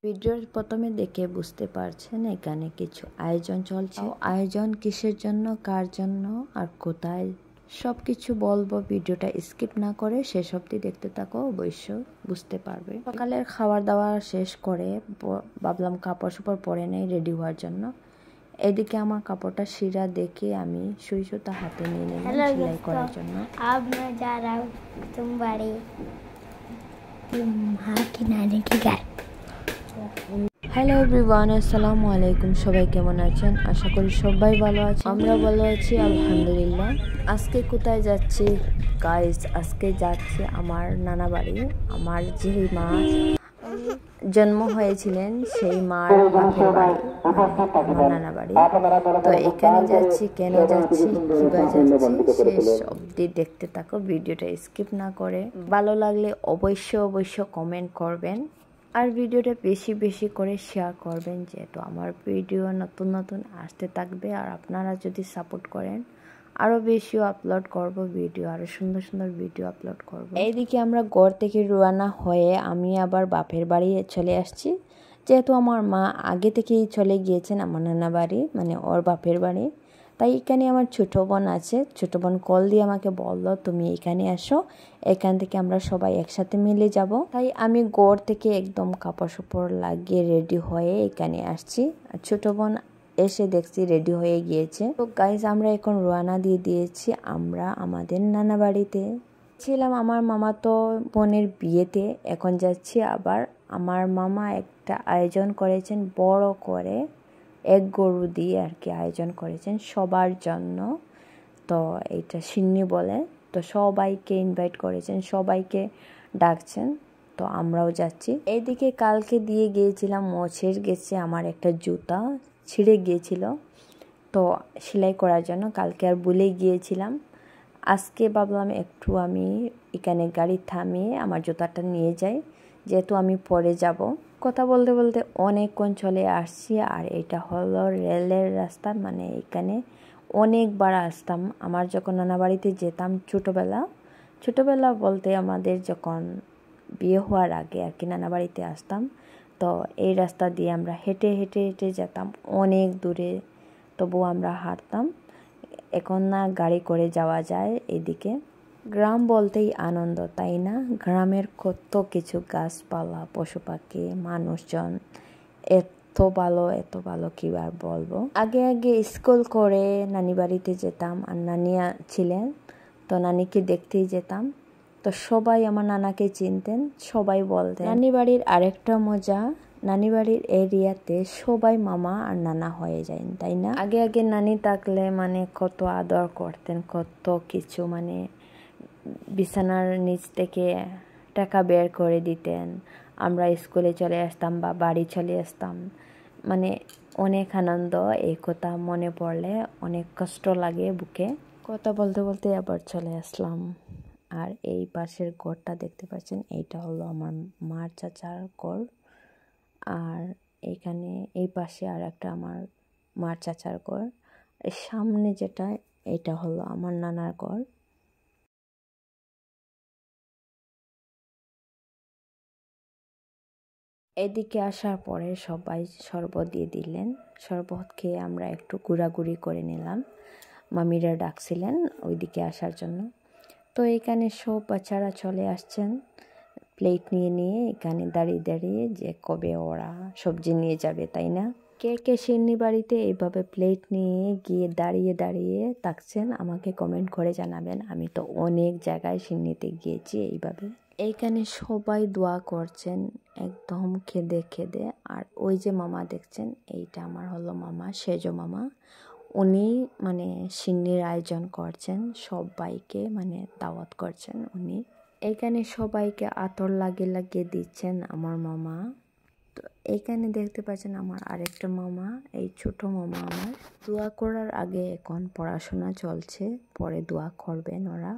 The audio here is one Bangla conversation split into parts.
ভিডিওর প্রথমে দেখে বুঝতে পারছেন এখানে কিছু আয়োজন চলছে। আয়োজন কিসের জন্য, কার জন্য আর কোথায় সবকিছু বলবো। ভিডিওটা স্কিপ না করে শেষ অবধি দেখতে থাকো, অবশ্য বুঝতে পারবে। সকালের খাবার দাওয়া শেষ করে ভাবলাম কাপড় চোপড় পরে নেই রেডি হওয়ার জন্য। এদিকে আমার কাপড়টা শিরা দেখে আমি সুই সুতা হাতে নিয়ে নিলাম সেলাই করার জন্য। अब मैं जा रहा हूँ तुम्हारे तुम्हारे किनारे की घर। হ্যালো এভরিওয়ান, আসসালামু আলাইকুম। সবাই কেমন আছেন? আশা করি সবাই ভালো আছে। আমরা ভালো আছি আলহামদুলিল্লাহ। আজকে কোথায় যাচ্ছি গাইস? আজকে যাচ্ছি আমার নানা বাড়ি। আমার যে মা জন্ম হয়েছিলেন সেই মার বাপের বাড়ি, আমার নানা বাড়ি। তো এখানে যাচ্ছি, কেন যাচ্ছি, কিভাবে যাচ্ছি শেষ অবধি দেখতে থাকো। ভিডিওটা স্কিপ না করে ভালো লাগলে অবশ্য কমেন্ট করবেন আর ভিডিওটা বেশি বেশি করে শেয়ার করবেন, যেহেতু আমার ভিডিও নতুন আসতে থাকবে। আর আপনারা যদি সাপোর্ট করেন আরও বেশিও আপলোড করব ভিডিও, আরও সুন্দর ভিডিও আপলোড করব। এইদিকে আমরা ঘর থেকে রওনা হয়ে আমি আবার বাপের বাড়ি চলে আসছি, যেহেতু আমার মা আগে থেকেই চলে গিয়েছেন আমার নানা বাড়ি, মানে ওর বাপের বাড়ি। তাই এখানে আমার ছোটো বোন আছে। ছোটো বোন কল দিয়ে আমাকে বললো তুমি এখানে আসো, এখান থেকে আমরা সবাই একসাথে মিলে যাব। তাই আমি ঘর থেকে একদম কাপড় চোপড় লাগিয়ে রেডি হয়ে এখানে আসছি। আর ছোটো বোন এসে দেখছি রেডি হয়ে গিয়েছে। তো গাইজ আমরা এখন রওনা দিয়ে দিয়েছি আমরা আমাদের নানা বাড়িতে। ছিলাম আমার মামা তো বোনের বিয়েতে, এখন যাচ্ছি আবার। আমার মামা একটা আয়োজন করেছেন বড় করে, এক গরু দিয়ে আর কি আয়োজন করেছেন সবার জন্য। তো এইটা সিন্নি বলে। তো সবাইকে ইনভাইট করেছেন, সবাইকে ডাকছেন। তো আমরাও যাচ্ছি। এইদিকে কালকে দিয়ে গিয়েছিলাম, মোছের গেছে আমার একটা জুতা ছিঁড়ে গিয়েছিল, তো সেলাই করার জন্য কালকে আর ভুলে গিয়েছিলাম। আজকে ভাবলাম একটু আমি এখানে গাড়ি থামিয়ে আমার জুতাটা নিয়ে যাই, যেহেতু আমি পরে যাব। কথা বলতে বলতে অনেকক্ষণ চলে আসছি। আর এটা হলো রেলের রাস্তা, মানে এখানে অনেকবার আসতাম আমার যখন নানা বাড়িতে যেতাম ছোটোবেলা বলতে আমাদের যখন বিয়ে হওয়ার আগে আর কি নানা বাড়িতে আসতাম। তো এই রাস্তা দিয়ে আমরা হেঁটে যেতাম অনেক দূরে, তবুও আমরা হাঁটতাম। এখন না গাড়ি করে যাওয়া যায় এদিকে। গ্রাম বলতেই আনন্দ, তাই না? গ্রামের কত কিছু গাছপালা, পশু পাখি, মানুষজন, এত ভালো কি আর বলবো। আগে স্কুল করে নানি বাড়িতে যেতাম, আর নানি ছিলেন, তো নানিকে দেখতেই যেতাম। তো সবাই আমার নানাকে চিনতেন, সবাই বলতেন। নানি বাড়ির আরেকটা মজা, নানি বাড়ির এরিয়াতে সবাই মামা আর নানা হয়ে যায়, তাই না? আগে নানি থাকলে মানে কত আদর করতেন, কত কিছু, মানে বিছানার নিচ থেকে টাকা বের করে দিতেন, আমরা স্কুলে চলে আসতাম বা বাড়ি চলে আসতাম। মানে অনেক আনন্দ। এই কথা মনে পড়লে অনেক কষ্ট লাগে বুকে। কথা বলতে বলতে আবার চলে আসলাম। আর এই পাশের ঘরটা দেখতে পাচ্ছেন, এইটা হলো আমার মার চাচার ঘর। আর এখানে এই পাশে আর একটা আমার মার চাচার ঘর। এর সামনে যেটা, এটা হলো আমার নানার ঘর। এদিকে আসার পরে সবাই শরবত দিয়ে দিলেন। শরবত খেয়ে আমরা একটু ঘোরাঘুরি করে নিলাম। মামিরা ডাকছিলেন ওইদিকে আসার জন্য। তো এখানে সব বাচ্চারা চলে আসছেন প্লেট নিয়ে এখানে দাঁড়িয়ে যে কবে ওরা সবজি নিয়ে যাবে, তাই না? কে সিন্নি বাড়িতে এইভাবে প্লেট নিয়ে গিয়ে দাঁড়িয়ে থাকছেন আমাকে কমেন্ট করে জানাবেন। আমি তো অনেক জায়গায় সিন্নিতে গিয়েছি এইভাবে। এইখানে সবাই দোয়া করছেন একদম খেদে। আর ওই যে মামা দেখছেন, এইটা আমার হলো মামা, সেজো মামা। উনি মানে সিন্নির আয়োজন করছেন, সবাইকে মানে দাওয়াত করছেন উনি। এইখানে সবাইকে আতর লাগিয়ে দিচ্ছেন আমার মামা। তো এইখানে দেখতে পাচ্ছেন আমার আরেকটা মামা, এই ছোট মামা আমার। দোয়া করার আগে এখন পড়াশোনা চলছে, পরে দোয়া করবেন ওরা।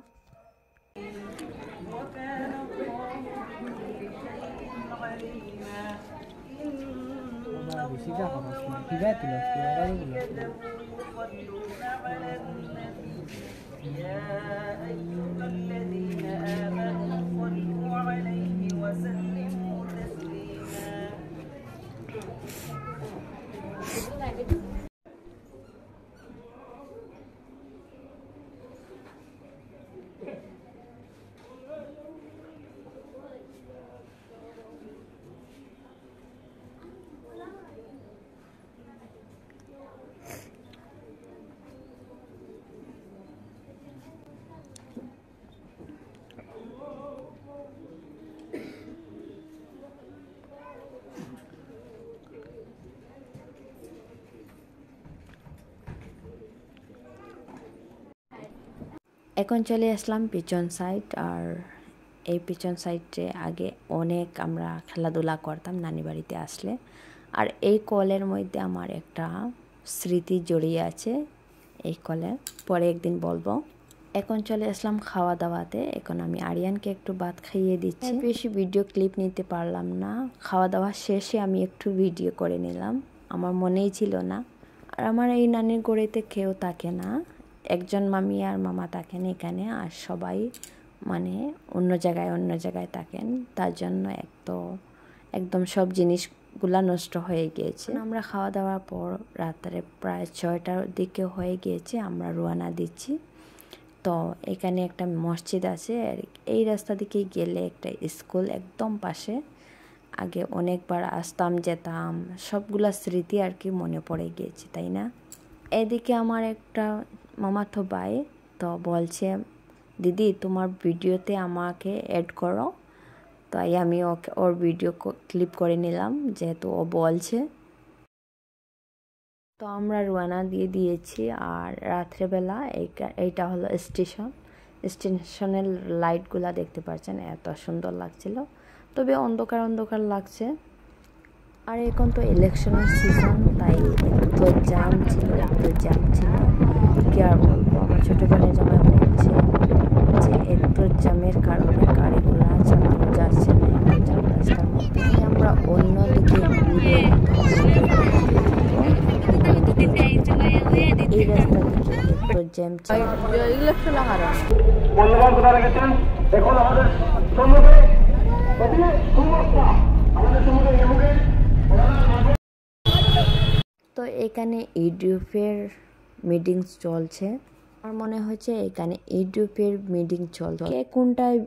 এখন চলে আসলাম পিছন সাইড। আর এই পিছন সাইডে আগে অনেক আমরা খেলাধুলা করতাম নানি বাড়িতে আসলে। আর এই কলের মধ্যে আমার একটা স্মৃতি জড়িয়ে আছে, এই কলে পরে একদিন বলবো। এখন চলে আসলাম খাওয়া দাওয়াতে। এখন আমি আরিয়ানকে একটু ভাত খাইয়ে দিচ্ছি। বেশি ভিডিও ক্লিপ নিতে পারলাম না। খাওয়া দাওয়া শেষে আমি একটু ভিডিও করে নিলাম, আমার মনেই ছিল না। আর আমার এই নানির গড়িতে কেউ থাকে না, একজন মামি আর মামা থাকেন এখানে, আর সবাই মানে অন্য জায়গায় থাকেন। তার জন্য একদম সব জিনিসগুলা নষ্ট হয়ে গিয়েছে। আমরা খাওয়া দাওয়ার পর রাত্রে প্রায় 6টার দিকে হয়ে গিয়েছে, আমরা রওনা দিচ্ছি। তো এখানে একটা মসজিদ আছে, আর এই রাস্তা দিকে গেলে একটা স্কুল একদম পাশে। আগে অনেকবার আসতাম যেতাম, সবগুলা স্মৃতি আর কি মনে পড়ে গিয়েছে, তাই না? এদিকে আমার একটা মামাতো ভাই তো বলছে, দিদি তোমার ভিডিওতে আমাকে অ্যাড করো। তাই আমি ওর ভিডিও ক্লিপ করে নিলাম, যেহেতু ও বলছে। তো আমরা রওনা দিয়ে দিয়েছি। আর রাত্রেবেলা এইটা হলো স্টেশনের লাইটগুলা দেখতে পাচ্ছেন, এত সুন্দর লাগছিল, তবে অন্ধকার লাগছে। আর এখন তো ইলেকশনের সিজন, তাই এত জ্যাম ছিল কি আর বলবো। আমার ছোটো বোনের জামাই বলছে যে এত জ্যামের কারণে গাড়িগুলো চালানো যাচ্ছে না রাস্তার মধ্যে। আমরা অন্যদিকে ঘুরে এই রাস্তা দিকে এত জ্যাম ছিল। এখন আমাদের তো এখানে ইউটিউবের মিটিংস চলছে। আমার মনে হচ্ছে এখানে ইউটিউবের মিটিং চলছে। কে কোনটায়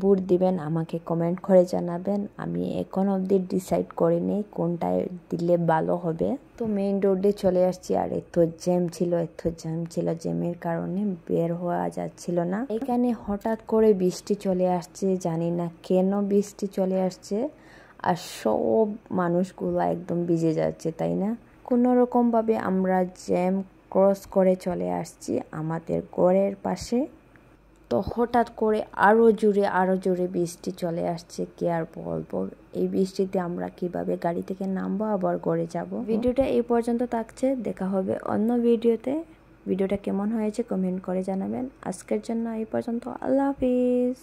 ভোট দিবেন আমাকে কমেন্ট করে জানাবেন। আমি এখন অবধি ডিসাইড করিনি কোনটায় দিলে ভালো হবে। তো মেইন রোডে চলে আসছি, আর এত জ্যাম ছিল, জ্যামের কারণে বের হওয়া যাচ্ছিল না। এখানে হঠাৎ করে বৃষ্টি চলে আসছে, জানি না কেন বৃষ্টি চলে আসছে, আর সব মানুষগুলো একদম ভিজে যাচ্ছে, তাই না? কোনো রকমভাবে আমরা জ্যাম ক্রস করে চলে আসছি আমাদের ঘরের পাশে। তো হঠাৎ করে আরও জোরে বৃষ্টি চলে আসছে, কি আর বলবো। এই বৃষ্টিতে আমরা কিভাবে গাড়ি থেকে নামবো, আবার ঘরে যাব। ভিডিওটা এই পর্যন্ত থাকছে, দেখা হবে অন্য ভিডিওতে। ভিডিওটা কেমন হয়েছে কমেন্ট করে জানাবেন। আজকের জন্য এই পর্যন্ত, আল্লাহ হাফিজ।